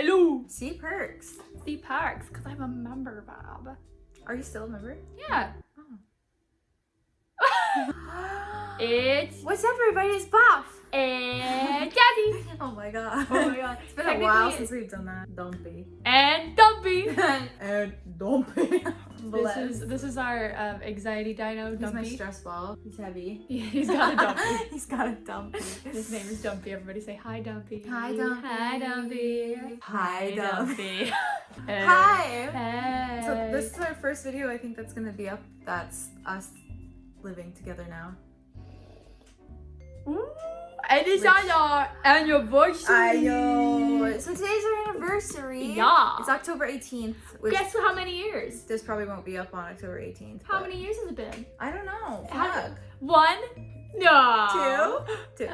Hello. See perks. See perks, because I'm a member, Bob. Are you still a member? Yeah. Oh. It's What's up, everybody? It's Bob. and Jazzy. Oh my god. Oh my god. It's been a while since we've done that. Dumpy. And Dumpy. And Dumpy. This is our anxiety dino, He's Dumpy. my stress ball. He's heavy. He's got a Dumpy. He's got a Dumpy. His name is Dumpy. Everybody say hi, Dumpy. Hi, Dumpy. Hi, Dumpy. Hi, Dumpy. Hey. Hi. Hey. So this is our first video I think that's gonna be up. That's us living together now. Ooh, and it's on our anniversary. I know. So today's our anniversary. Yeah. It's October 18th. Which Guess how many years? this probably won't be up on October 18th. How but many years has it been? I don't know. How- Fuck. 1, no, 2,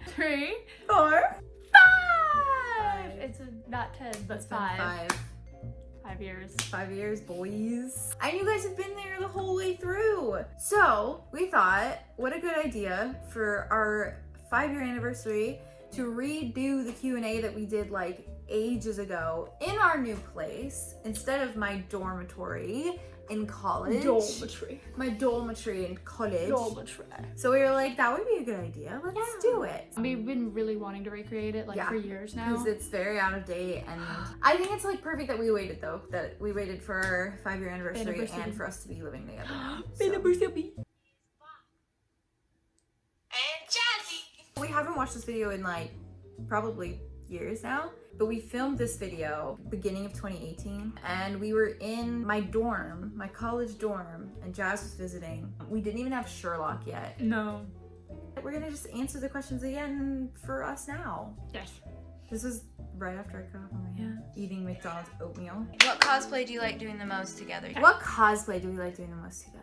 3, 4, 5. It's not 10, but It's been 5. 5 years. 5 years, boys. And you guys have been there the whole way through. So we thought, what a good idea for our 5-year anniversary to redo the Q&A that we did like ages ago in our new place instead of my dormitory in college. Dormitory. My dormitory in college. Dormitory. So we were like, that would be a good idea. Let's do it. We've been really wanting to recreate it for years now. Because it's very out of date, and I think it's like perfect that we waited though. That we waited for our 5-year anniversary and for us to be living together. Anniversary. We haven't watched this video in like probably years now, but we filmed this video beginning of 2018, and we were in my dorm, my college dorm, and Jazz was visiting. We didn't even have Sherlock yet. No. We're gonna just answer the questions again for us now. Yes. This is right after I got home. Eating McDonald's oatmeal. What cosplay do you like doing the most together? What cosplay do we like doing the most together?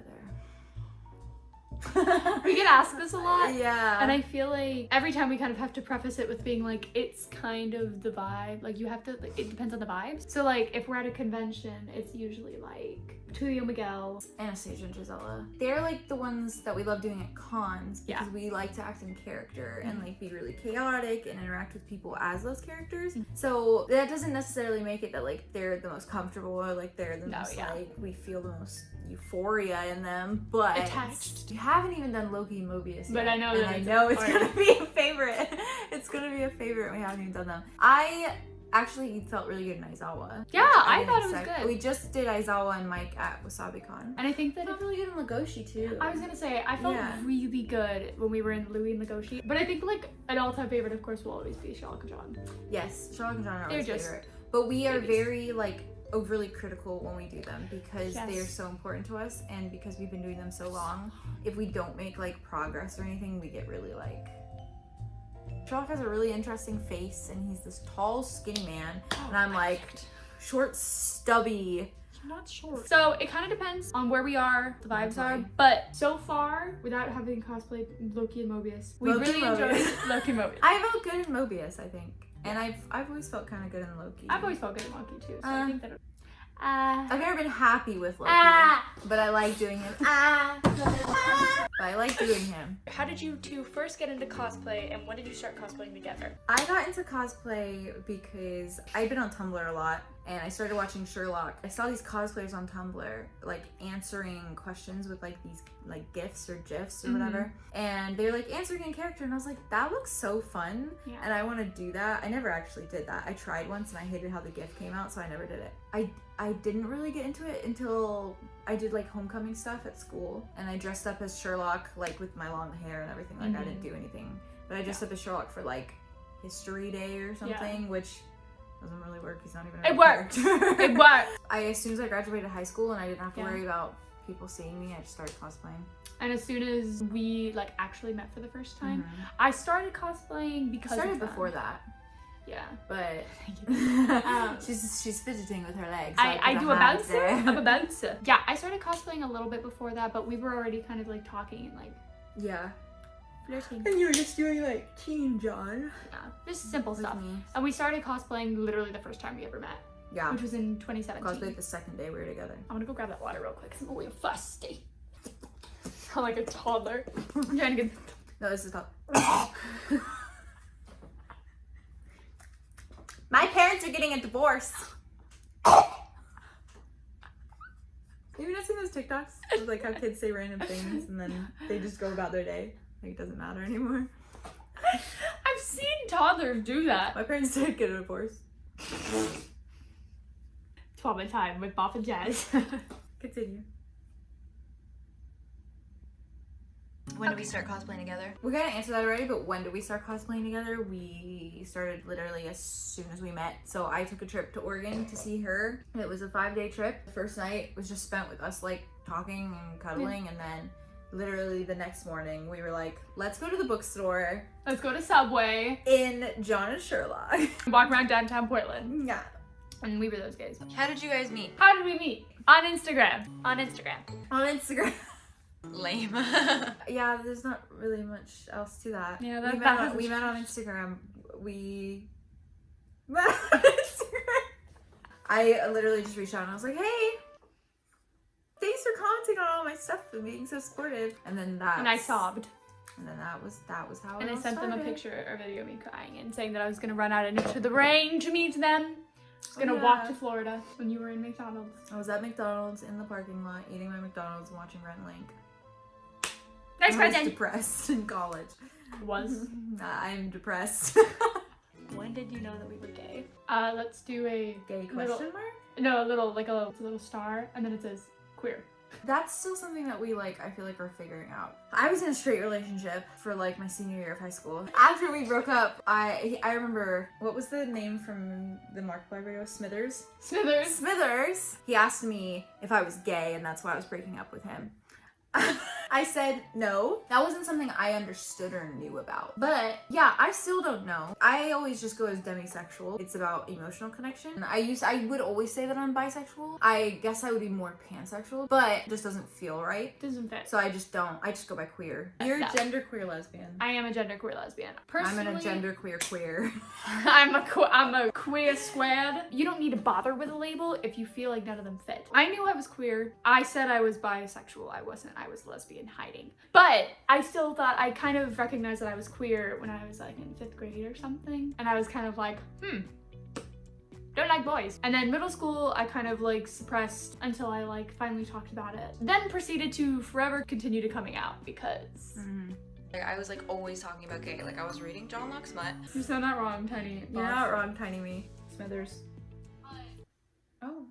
We get asked this a lot. Yeah. And I feel like every time we kind of have to preface it with being like, it's kind of the vibe. Like you have to, like, it depends on the vibes. So like if we're at a convention, it's usually like Tulio Miguel. Anastasia and Gisela. They're like the ones that we love doing at cons because we like to act in character and like be really chaotic and interact with people as those characters. So that doesn't necessarily make it that like they're the most comfortable or like they're the most like we feel the most euphoria in them, but Attached. You haven't even done Loki and Mobius yet. But I know and that I know it's gonna be a favorite. It's gonna be a favorite. We haven't even done them. I actually felt really good in Aizawa. Yeah, I didn't thought it was expect. good. We just did Aizawa and Mike at WasabiCon. And I think that I felt really good in Legoshi too. I was gonna say, I felt really good when we were in Louis and Legoshi. But I think like an all-time favorite, of course, will always be Sherlock and John. Yes, Sherlock and John are They're always just favorite. But we are babies. very like overly critical when we do them because they are so important to us, and because we've been doing them so long, if we don't make like progress or anything, we get really like. Sherlock has a really interesting face, and he's this tall, skinny man, and I'm like short, stubby. You're not short. So it kind of depends on where we are, the vibes are. But so far, without having cosplayed Loki and Mobius, we really enjoyed Loki and Mobius. I felt good in Mobius, I think, and I've always felt kind of good in Loki. I've always felt good in Loki too, so I think that. I've never been happy with Loki, but I like doing him. But I like doing him. How did you two first get into cosplay, and when did you start cosplaying together? I got into cosplay because I'd been on Tumblr a lot, and I started watching Sherlock. I saw these cosplayers on Tumblr like answering questions with like these like gifs or gifs or whatever, and they were like answering in character, and I was like, that looks so fun, and I want to do that. I never actually did that. I tried once and I hated how the gif came out, so I never did it. I didn't really get into it until I did like homecoming stuff at school, and I dressed up as Sherlock like with my long hair and everything. Like I didn't do anything, but I dressed up as Sherlock for like History Day or something, which doesn't really work. He's not even a character. It worked. As soon as I graduated high school and I didn't have to worry about people seeing me, I just started cosplaying. And as soon as we like actually met for the first time, I started cosplaying because I started of them. before that. Yeah. But she's fidgeting with her legs. I do a bouncer. I'm a bouncer. Yeah, I started cosplaying a little bit before that, but we were already kind of like talking and like flirting. And you were just doing like Teen John. Yeah, just simple With stuff. me. And we started cosplaying literally the first time we ever met. Yeah. Which was in 2017. Cosplayed the second day we were together. I'm gonna go grab that water real quick because I'm a little fusty. I'm like a toddler. I'm trying to get. No, this is not. My parents are getting a divorce. Have you not seen those TikToks? Of, like how kids say random things and then they just go about their day. Like it doesn't matter anymore. I've seen toddlers do that. My parents did get a divorce. 12 time with Bob and Jazz. Continue. When do we start cosplaying together? We gotta answer that already, but when did we start cosplaying together? We started literally as soon as we met. So I took a trip to Oregon to see her. It was a 5-day trip. The first night was just spent with us like talking and cuddling, and then literally the next morning we were like, let's go to the bookstore Let's go to Subway. in John and Sherlock. Walk around downtown Portland. Yeah. And we were those guys. How did you guys meet? How did we meet? On Instagram. On Instagram. On Instagram. Lame. Yeah, there's not really much else to that. Yeah, we met on Instagram. We met on Instagram. I literally just reached out and I was like, hey, thanks for commenting on all my stuff and being so supportive. And then that. And I sobbed. And then that was how. And it I all sent them a started. picture or video of me crying and saying that I was gonna run out into the rain to meet them. I was gonna yeah. walk to Florida when you were in McDonald's. I was at McDonald's in the parking lot eating my McDonald's and watching Rent Link. Next I was question. depressed in college. Was. I'm depressed. When did you know that we were gay? Let's do a Gay little, question mark? no, a little star, and then it says queer. That's still something that we like, I feel like we're figuring out. I was in a straight relationship for like my senior year of high school. After we broke up, I remember, what was the name from the Markiplier video? Smithers? Smithers! He asked me if I was gay and that's why I was breaking up with him. I said no. That wasn't something I understood or knew about. But yeah, I still don't know. I always just go as demisexual. It's about emotional connection. I would always say that I'm bisexual. I guess I would be more pansexual, but it just doesn't feel right. Doesn't fit. So I just don't. I just go by queer. You're a genderqueer lesbian. I am a genderqueer lesbian. Personally, I'm a genderqueer queer. I'm a queer squad. You don't need to bother with a label if you feel like none of them fit. I knew I was queer. I said I was bisexual. I wasn't. I was lesbian hiding. But I still thought, I kind of recognized that I was queer when I was like in 5th grade or something. And I was kind of like, don't like boys. And then middle school, I kind of like suppressed until I like finally talked about it. Then proceeded to forever continue to coming out because Like, I was like always talking about gay. Like I was reading John Locke's Mutt. you're so not wrong, Tiny. You're not wrong, Tiny Me. Smithers. Oh.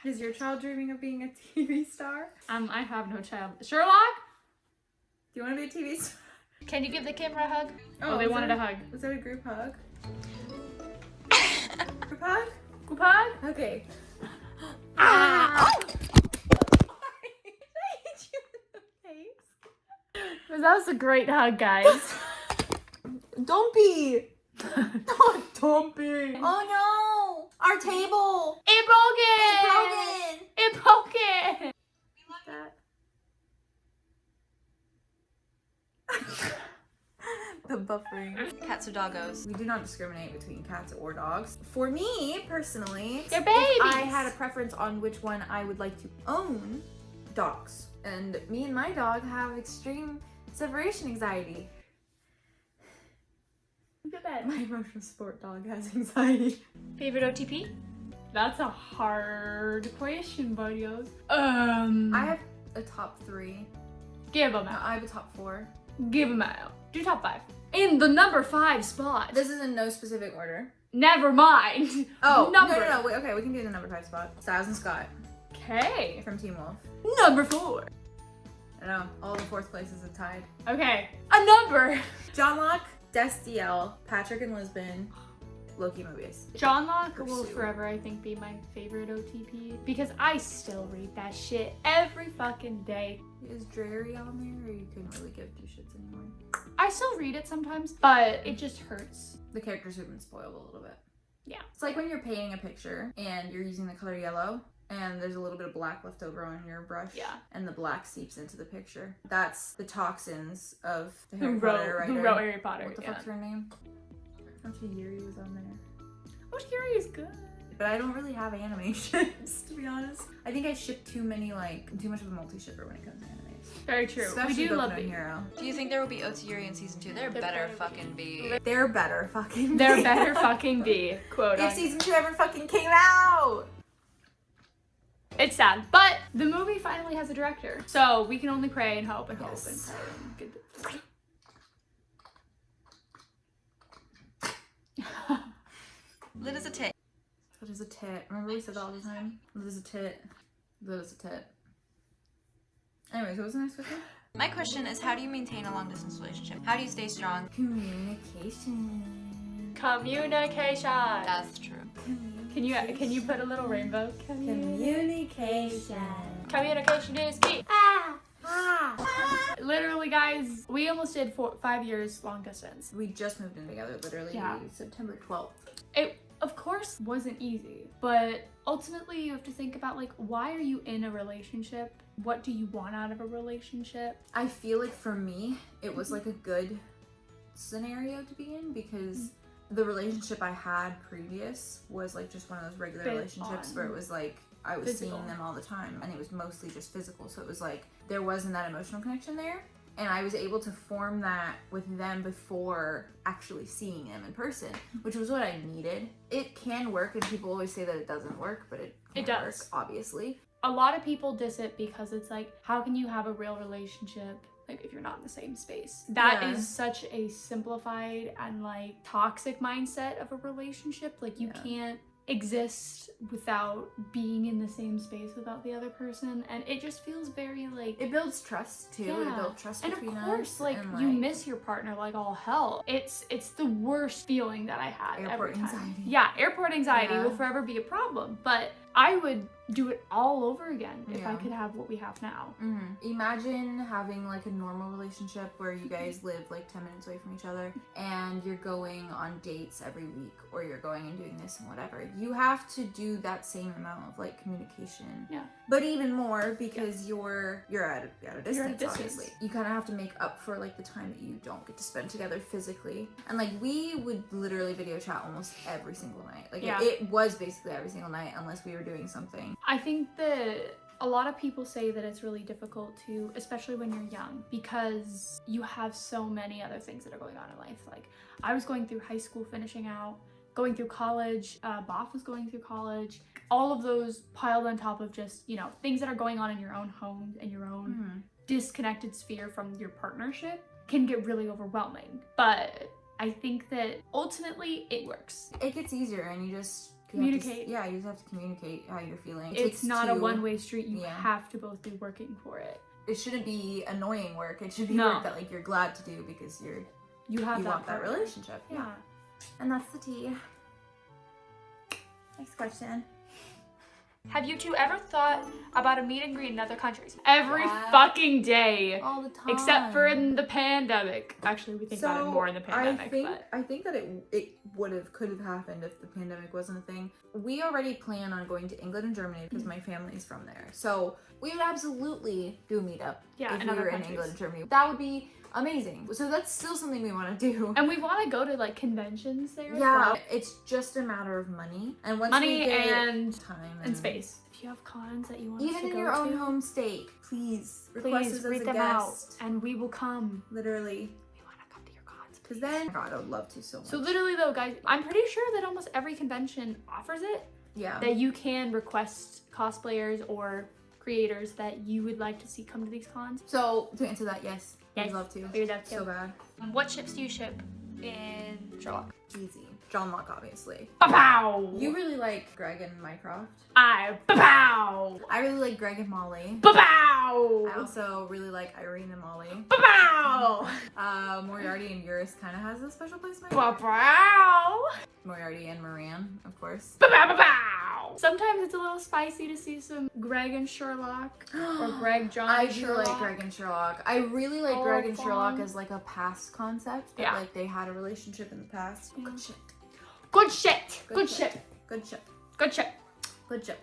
Is your child dreaming of being a TV star? I have no child. Sherlock? Do you want to be a TV star? Can you give the camera a hug? Oh, they was wanted that a hug. Was that a group hug? Group hug? Group hug? Okay. Ah! That was a great hug, guys. Don't be! Don't be. Oh no! Our table! It broken! It's broken! It broken! The buffering. Cats or doggos? We do not discriminate between cats or dogs. For me, personally, They're if babies! I had a preference on which one I would like to own, dogs. And me and my dog have extreme separation anxiety. Look at that. My emotional support dog has anxiety. Favorite OTP? That's a hard question, buddios. I have a top 3. Give them No, out. I have a top 4. Give them out. Do top 5. In the number 5 spot. This is in no specific order. Never mind. Oh, number. no. Wait, okay, we can do the number 5 spot. Styles and Scott Okay. from Team Wolf. Number 4. I know, all the 4th places are tied. Okay. A number. John Locke, Destiel, Patrick and Lisbon, Loki Mobius. John Locke will Pursue. forever, I think, be my favorite OTP because I still read that shit every fucking day. Is Dreary on there, or you couldn't really give 2 shits anymore? I still read it sometimes, but it just hurts. The characters have been spoiled a little bit. Yeah. It's like when you're painting a picture and you're using the color yellow and there's a little bit of black left over on your brush. Yeah. And the black seeps into the picture. That's the toxins of the Who Harry Potter wrote writer. Harry Potter? What the yeah. fuck's her name? Yuri was on there. Oshiri is good. But I don't really have animations, to be honest. I think I ship too much of a multi-shipper when it comes to animes. Very true. Especially we do Boku love no B. Hero. Do you think there will be Otsuyuri in season 2? There better fucking be. They're better fucking. There better fucking be. Quote. If season 2 ever fucking came out. It's sad, but the movie finally has a director, so we can only pray and hope and hope and Yes. pray and good. Lit as a tit. What is a tit? Remember we said that all the time? What is a tit? What is a tit? Anyways, what was the next question? My question is, how do you maintain a long distance relationship? How do you stay strong? Communication. Communication. That's true. Can you put a little rainbow? Communication. Communication is key. Literally, guys, we almost did 5 years long distance. We just moved in together, literally September 12th. It, of course, wasn't easy, but ultimately you have to think about, like, why are you in a relationship? What do you want out of a relationship? I feel like for me, it was like a good scenario to be in because the relationship I had previous was like just one of those regular relationships where it was like I was seeing them all the time and it was mostly just physical. So it was like there wasn't that emotional connection there. And I was able to form that with them before actually seeing them in person, which was what I needed. It can work, and people always say that it doesn't work, but it does work, obviously. A lot of people diss it because it's like, how can you have a real relationship like if you're not in the same space? That is such a simplified and like toxic mindset of a relationship. Like you can't exist without being in the same space without the other person, and it just feels very like it builds trust too. It builds trust between us. And of course, like you miss your partner like all hell. It's the worst feeling that I had every time. Anxiety. Yeah, airport anxiety will forever be a problem, but I would do it all over again if I could have what we have now. Imagine having like a normal relationship where you guys live like 10 minutes away from each other and you're going on dates every week, or you're going and doing this and whatever. You have to do that same amount of like communication. Yeah. But even more because you're at a distance, obviously. You kind of have to make up for like the time that you don't get to spend together physically. And like we would literally video chat almost every single night. Like it was basically every single night unless we were doing something. I think that a lot of people say that it's really difficult to, especially when you're young, because you have so many other things that are going on in life. Like I was going through high school, finishing out, going through college, Boff was going through college, all of those piled on top of just, you know, things that are going on in your own home and your own disconnected sphere from your partnership can get really overwhelming. But I think that ultimately it works. It gets easier and you just communicate. You just have to communicate how you're feeling. It's not a one-way street. You have to both be working for it. It shouldn't be annoying work. It should be work that like you're glad to do because you want that relationship. Yeah. And that's the tea. Next question. Have you two ever thought about a meet and greet in other countries? Every fucking day. All the time. Except for in the pandemic. Actually, we think about it more in the pandemic. I think that it could have happened if the pandemic wasn't a thing. We already plan on going to England and Germany because my family is from there. So we would absolutely do a meetup if we were in England and Germany. That would be amazing. So that's still something we want to do. And we want to go to like conventions there as well. well. It's just a matter of money. And once money we get and time and space. If you have cons that you want us to go to, even in your own home state, please request us as a them guest. out and we will come. Literally. We want to come to your cons. Because then, God, I would love to so much. So literally though, guys, I'm pretty sure that almost every convention offers it. Yeah. That you can request cosplayers or creators that you would like to see come to these cons. So to answer that, yes. We'd love to. We'd love to. So bad. What ships do you ship in Sherlock? Easy. John Locke, obviously. Ba-pow! You really like Greg and Mycroft. Ba-pow! I really like Greg and Molly. Ba-pow! I also really like Irene and Molly. Ba-pow! Moriarty and Eurus kind of has a special place in my heart. Ba-pow! Moriarty and Moran, of course. Ba-pow! Ba-pow! Sometimes it's a little spicy to see some Greg and Sherlock or Greg, John, I and do Sherlock. like Greg and Sherlock. I really like Greg and Sherlock as like a past concept. That, like they had a relationship in the past. Good shit. Good shit. Good shit. Good shit. Good shit. Good shit.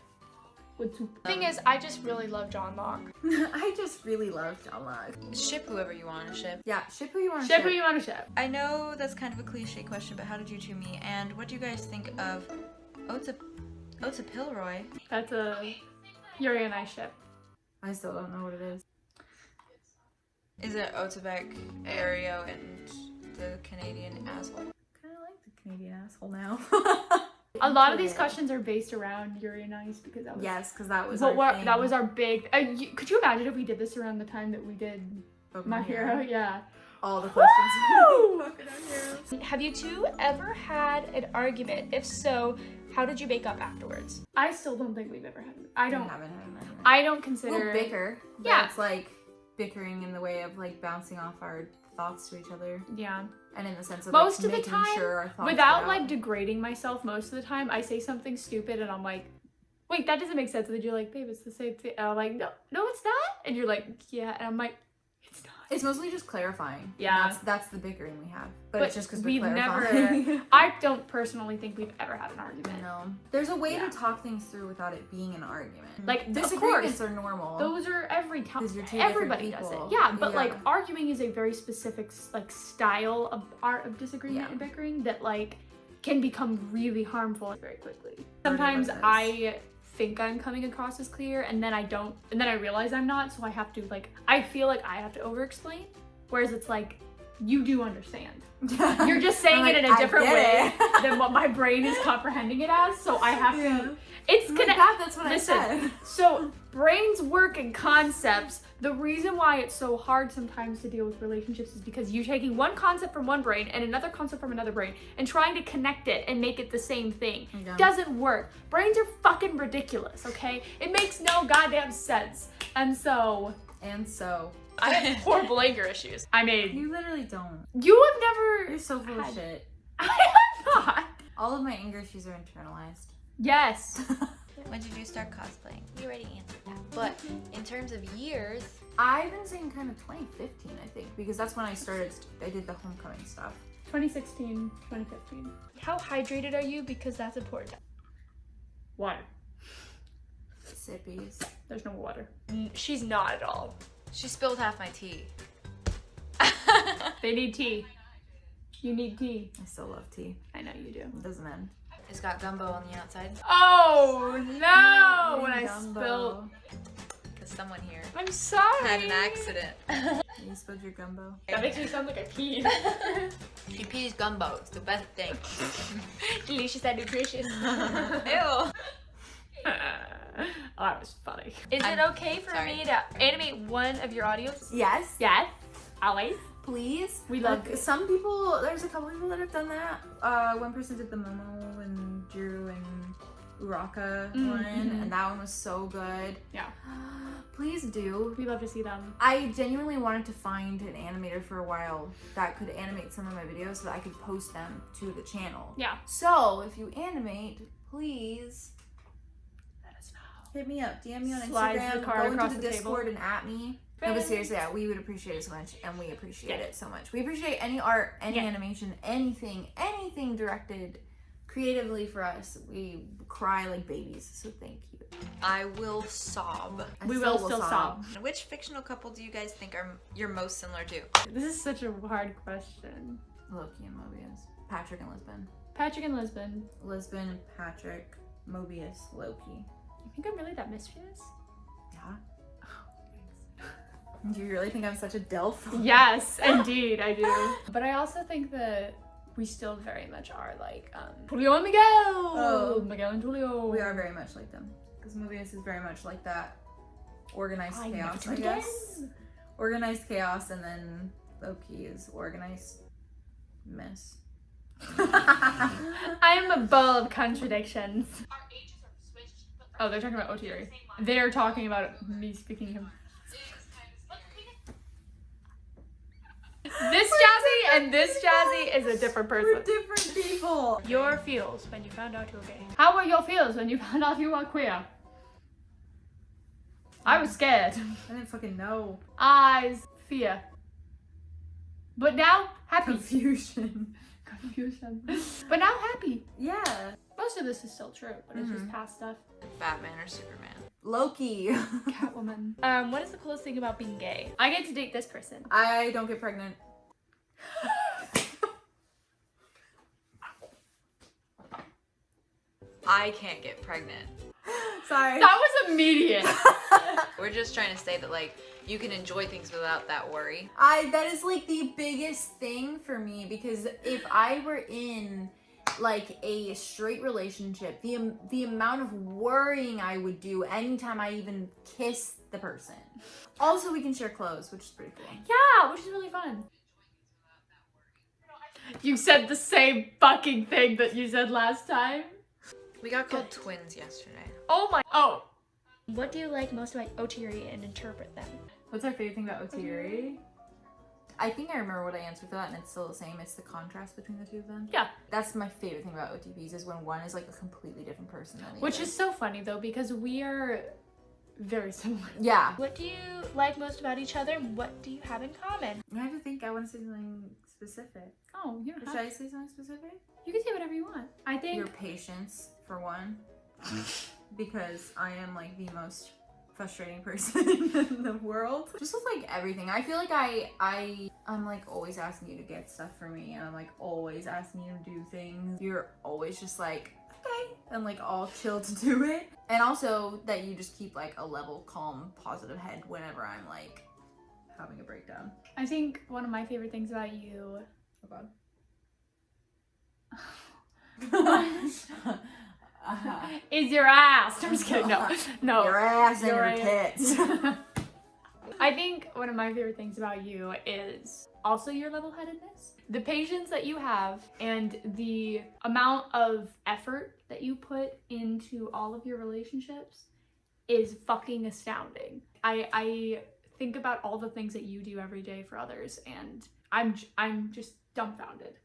The thing is, I just really love John Locke. I just really love John Locke. Ship whoever you want to ship. Yeah, ship who you want to ship. Ship who you want to ship. I know that's kind of a cliche question, but how did you two meet? And what do you guys think of Pilroy? That's a Yuri and I ship. I still don't know what it is. Is it Otebek, Aereo, and the Canadian asshole? Kind of like the Canadian asshole now. A lot of these questions are based around Yuri and Ice because that was Yes, because that was that was our big. Could you imagine if we did this around the time that we did My Hero? Yeah. All the questions. Woo! Have you two ever had an argument? If so, how did you make up afterwards? I still don't think we've ever had. I don't. We haven't had an argument. I don't consider. We'll bicker. But Yeah. it's like bickering in the way of like bouncing off our thoughts to each other. Yeah. And in the sense of Most like, of the making time, sure our thoughts without get like out. degrading myself, most of the time I say something stupid and I'm like, wait, that doesn't make sense. And then you're like, babe, it's the same thing. And I'm like, no, it's not. And you're like, yeah. And I'm like, it's not. It's mostly just clarifying. Yeah. And that's the bickering we have. But But it's just because we've we're never. clarifying. I don't personally think we've ever had an argument. No. There's a way Yeah. to talk things through without it being an argument. Like, of disagreements course, are normal. those are every time. 'Cause you're two different Everybody does it. people. Yeah, but Yeah. like arguing is a very specific like style of art of disagreement Yeah. and bickering that like can become really harmful very quickly. Sometimes Sometimes I think I'm coming across as clear and then I don't, and then I realize I'm not, so I have to like, I feel like I have to over explain, whereas it's like, you do understand. You're just saying I'm it in like, a different I way get it. than what my brain is comprehending it as, so I have Yeah. to, it's Like gonna, that's what listen, I said. so brains work in concepts. The reason why it's so hard sometimes to deal with relationships is because you're taking one concept from one brain and another concept from another brain and trying to connect it and make it the same thing. Yeah. Doesn't work. Brains are fucking ridiculous, okay? It makes no goddamn sense. And so I have horrible anger issues. I made, You literally don't. you have never, You're so full of had- shit. I have not. All of my anger issues are internalized. Yes. When did you start cosplaying? We already answered that. But in terms of years, I've been saying kind of 2015, I think, because that's when I started. I did the homecoming stuff. 2016, 2015. how hydrated are you? Because that's important. Water. Sippies. There's no water. She's not at all. She spilled half my tea. They need tea. You need tea. I still love tea. I know you do. It doesn't end. It's got gumbo on the outside. Oh no! When I Gumbo. spilled. Because someone here I'm sorry. had an accident. You spilled your gumbo. That makes me sound like a pea. She pees gumbo. It's the best thing. Delicious and nutritious. Ew. Oh, that was funny. Is it I'm okay for sorry. me to animate one of your audios? Yes. Yes, always. Please. We love Like, it. some people. There's a couple people that have done that. One person did the Momo and Drew and Uraka one, and that one was so good. Yeah, Please do. we love to see them. I genuinely wanted to find an animator for a while that could animate some of my videos so that I could post them to the channel. Yeah. So if you animate, please Let us know. hit me up. DM me on Slide the Instagram. card Go into across the the Discord table. and at me. No, but seriously, yeah, we would appreciate it so much, and we appreciate it so much. We appreciate any art, any animation, anything directed creatively for us. We cry like babies, so thank you. I will sob. I We will still sob. Which fictional couple do you guys think you're most similar to? This is such a hard question. Loki and Mobius. Patrick and Lisbon. Patrick and Lisbon. Lisbon, Patrick, Mobius, Loki. You think I'm really that mischievous? Yeah. Do you really think I'm such a Delph? Yes, indeed, I do. But I also think that we still very much are like Julio and Miguel. Oh. Miguel and Julio. We are very much like them. Because Mobius is very much like that organized I chaos, never I do guess. Organized chaos, and then Loki is organized mess. I'm a bull of contradictions. Oh, they're talking about Otiri. They're talking about me speaking him. This Jazzy and this Jazzy is a different person. We're different people. Your feels when you found out you were gay. How were your feels when you found out you were queer? I was scared. I didn't fucking know. Eyes, fear. But now, happy. Confusion. Confusion. But now happy. Yeah. Most of this is still true, but it's just past stuff. Batman or Superman? Loki. Catwoman. What is the coolest thing about being gay? I get to date this person. I don't get pregnant. I can't get pregnant. Sorry. That was immediate. We're just trying to say that, like, You can enjoy things without that worry. That is like the biggest thing for me, because if I were in like a straight relationship, the amount of worrying I would do anytime I even kiss the person. Also, we can share clothes, which is pretty cool. Yeah, which is really fun. You said the same fucking thing that you said last time. We got called twins yesterday. Oh my. Oh. What do you like most about Otiri and interpret them? What's our favorite thing about Otiri? I think I remember what I answered for that, and it's still the same. It's the contrast between the two of them. Yeah. That's my favorite thing about OTPs, is when one is like a completely different person than the Which other. is so funny though, because we are very similar. Yeah. What do you like most about each other? What do you have in common? I have to think. I want to say something specific. Oh, you don't Should have I say something specific? You can say whatever you want. I think. Your patience, for one. Because I am like the most frustrating person in the world. Just with like everything. I feel like I'm like always asking you to get stuff for me, and I'm like always asking you to do things. You're always just like, okay, and like all chill to do it. And also that you just keep like a level, calm, positive head whenever I'm like having a breakdown. I think one of my favorite things about you. Oh god. Is your ass. I'm just kidding. No. No. Your ass and Your your tits. I think one of my favorite things about you is also your level-headedness. The patience that you have and the amount of effort that you put into all of your relationships is fucking astounding. I think about all the things that you do every day for others, and I'm just dumbfounded.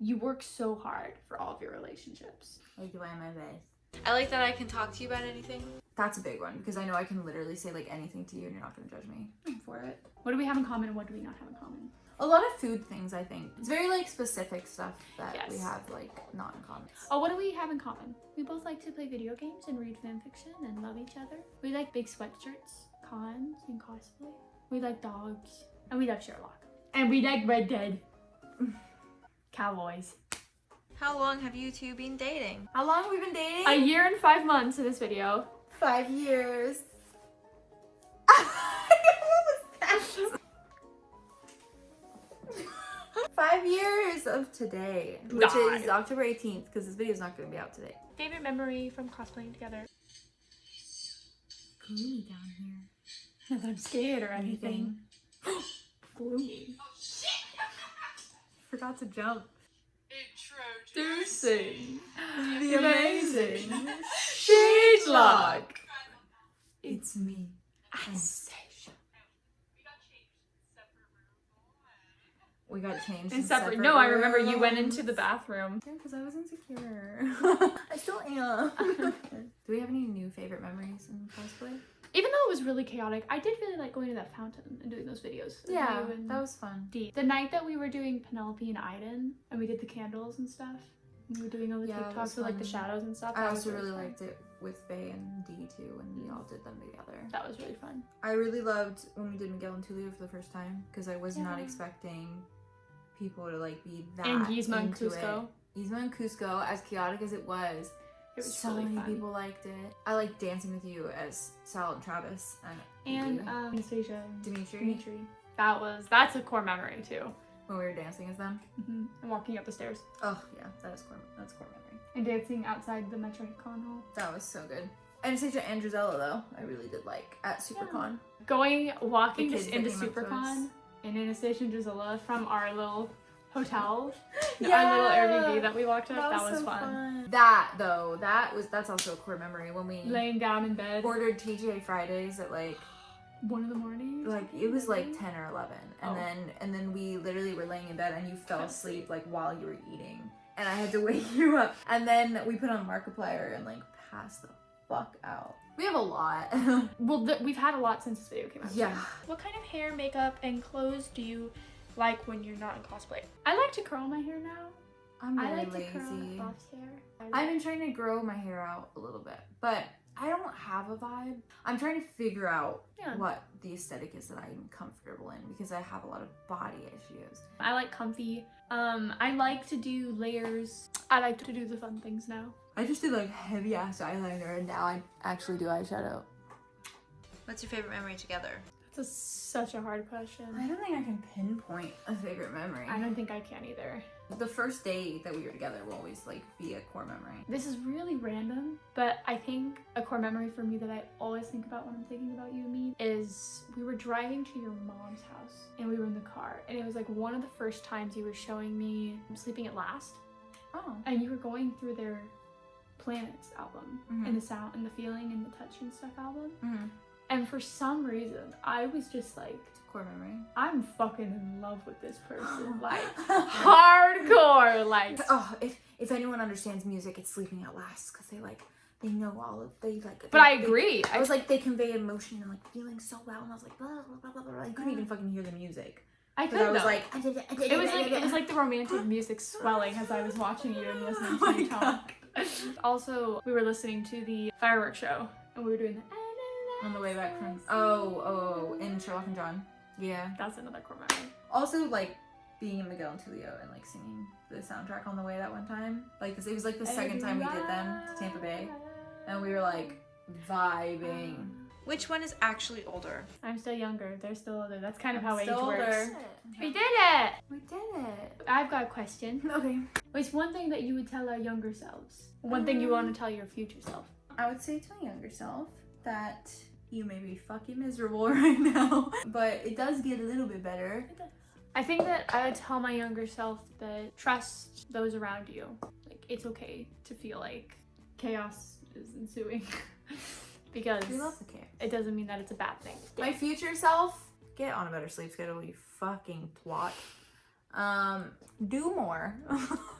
You work so hard for all of your relationships. I do my best. I like that I can talk to you about anything. That's a big one, because I know I can literally say like anything to you and you're not gonna judge me. I'm for it. What do we have in common and what do we not have in common? A lot of food things, I think. It's very like specific stuff that we Yes. have like not in common. Oh, what do we have in common? We both like to play video games and read fan fiction and love each other. We like big sweatshirts, cons, and cosplay. We like dogs. And we love Sherlock. And we like Red Dead. Cowboys. How long have you two been dating? How long have we been dating? A year and 5 months in this video. 5 years. What was that? 5 years of today, which is October 18th, because this video is not going to be out today. Favorite memory from cosplaying together? Gloomy down here. Not that I'm scared or anything. Gloomy. Forgot to jump. Introducing The amazing Shade Lock. It's me. We got changed In separate. No, I remember you went into the bathroom. Yeah, because I was insecure. I still am. Do we have any new favorite memories in cosplay? Even though it was really chaotic, I did really like going to that fountain and doing those videos. of Yeah, you and that was fun. Dee. The night that we were doing Penelope and Aiden, and we did the candles and stuff, and we were doing all the Yeah, that was TikToks with like the fun. shadows and stuff. I that was also really fun. liked it with Faye and Dee too, when we all did them together. That was really fun. I really loved when we did Miguel and Tulio for the first time, because I was not Yeah. expecting people to like be that And Yzma and into Cusco. it. Yzma and Cusco, as chaotic as it was so really many fun. people liked it. I like dancing with you as Sal and Travis And you. Anastasia and Dimitri. That's a core memory too. When we were dancing as them. And walking up the stairs. Oh yeah, that's core memory. And dancing outside the MetroCon hall. That was so good. Anastasia and Drizella though, I really did like at SuperCon. Walking The just kids into that came up to us. SuperCon and Anastasia and Drizella from our little hotel. Yeah, Our little Airbnb that we walked up. That was so fun. That though, that's also a core memory when we Laying down in bed. ordered TGI Fridays at like 1 in the morning. like it was like 10 or 11, and Oh. then we literally were laying in bed and you fell asleep like while you were eating, and I had to wake you up, and then we put on Markiplier and like passed the fuck out. We have a lot. Well, we've had a lot since this video came out. Yeah. What kind of hair, makeup, and clothes do you like when you're not in cosplay? I like to curl my hair now. I'm I really like lazy. to curl Bob's hair. I've been trying to grow my hair out a little bit, but I don't have a vibe. I'm trying to figure out Yeah. what the aesthetic is that I'm comfortable in, because I have a lot of body issues. I like comfy. I like to do layers. I like to do the fun things now. I just did like heavy ass eyeliner, and now I actually do eyeshadow. What's your favorite memory together? It's such a hard question. I don't think I can pinpoint a favorite memory. I don't think I can either. The first day that we were together will always like be a core memory. This is really random, but I think a core memory for me that I always think about when I'm thinking about you and me is we were driving to your mom's house and we were in the car, and it was like one of the first times you were showing me Sleeping at Last. Oh. And you were going through their Planets album and the sound and the feeling and the touch and stuff album. And for some reason, I was just like, Core memory. I'm fucking in love with this person. Like, hardcore. Like, oh, if anyone understands music, it's Sleeping at Last, because they know all of, they like. But I agree. I was like, they convey emotion and like feeling so well, and I was like, blah, blah, blah, blah, blah. I couldn't even fucking hear the music. I could, I was though. like, it was like the romantic music swelling as I was watching you and listening to you talk. Also, we were listening to the fireworks show, and we were doing the on the way back from in Sherlock and John. Yeah. That's another core memory. Also, like being in Miguel and Tulio and like singing the soundtrack on the way that one time. Like this, it was like the second time we did them to Tampa Bay, and we were like vibing. Which one is actually older? I'm still younger. They're still older. That's kind of how age Still works. older. We did it! We did it. I've got a question. Okay. What's one thing that you would tell our younger selves? One thing you want to tell your future self? I would say to my younger self that you may be fucking miserable right now, but it does get a little bit better. I think that I would tell my younger self that trust those around you. Like, it's okay to feel like chaos is ensuing. Because We love the chaos. it doesn't mean that it's a bad thing. My future self, get on a better sleep schedule, you fucking twat. Do more.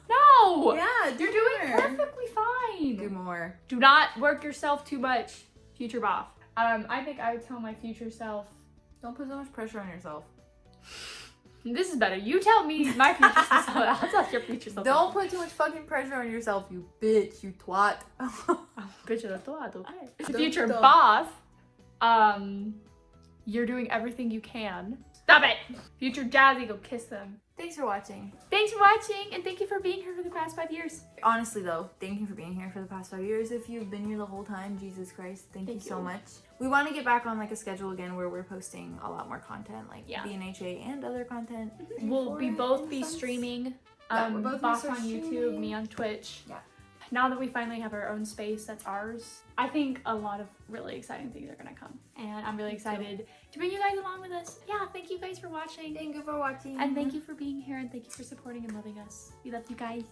No! Yeah, You're doing perfectly fine. Do more. Do not work yourself too much. Future Boff. I think I would tell my future self, Don't put so much pressure on yourself. this is better. You tell me my future self. I'll tell your future self. Don't put too much fucking pressure on yourself, you bitch, you twat. Bitch of the thought, okay. Don't Future stop. Boss, you're doing everything you can. Stop it! Future Jazzy, go kiss them. Thanks for watching. Thanks for watching, and thank you for being here for the past 5 years. Honestly though, thank you for being here for the past 5 years. If you've been here the whole time, Jesus Christ, thank you so much. We want to get back on like a schedule again where we're posting a lot more content, like BNHA and other content. We'll both be streaming. Yeah, we're both Boss gonna on start YouTube, streaming. me on Twitch. Yeah. Now that we finally have our own space that's ours, I think a lot of really exciting things are gonna come. And I'm really excited to bring you guys along with us. Yeah, thank you guys for watching. Thank you for watching. And thank you for being here, and thank you for supporting and loving us. We love you guys.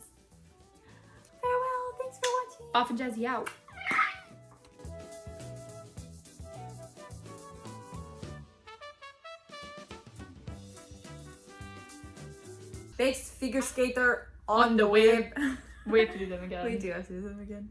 Farewell. Thanks for watching. Boff and Jazzy out. Best figure skater on the web. We have to do them again. We do have to do them again.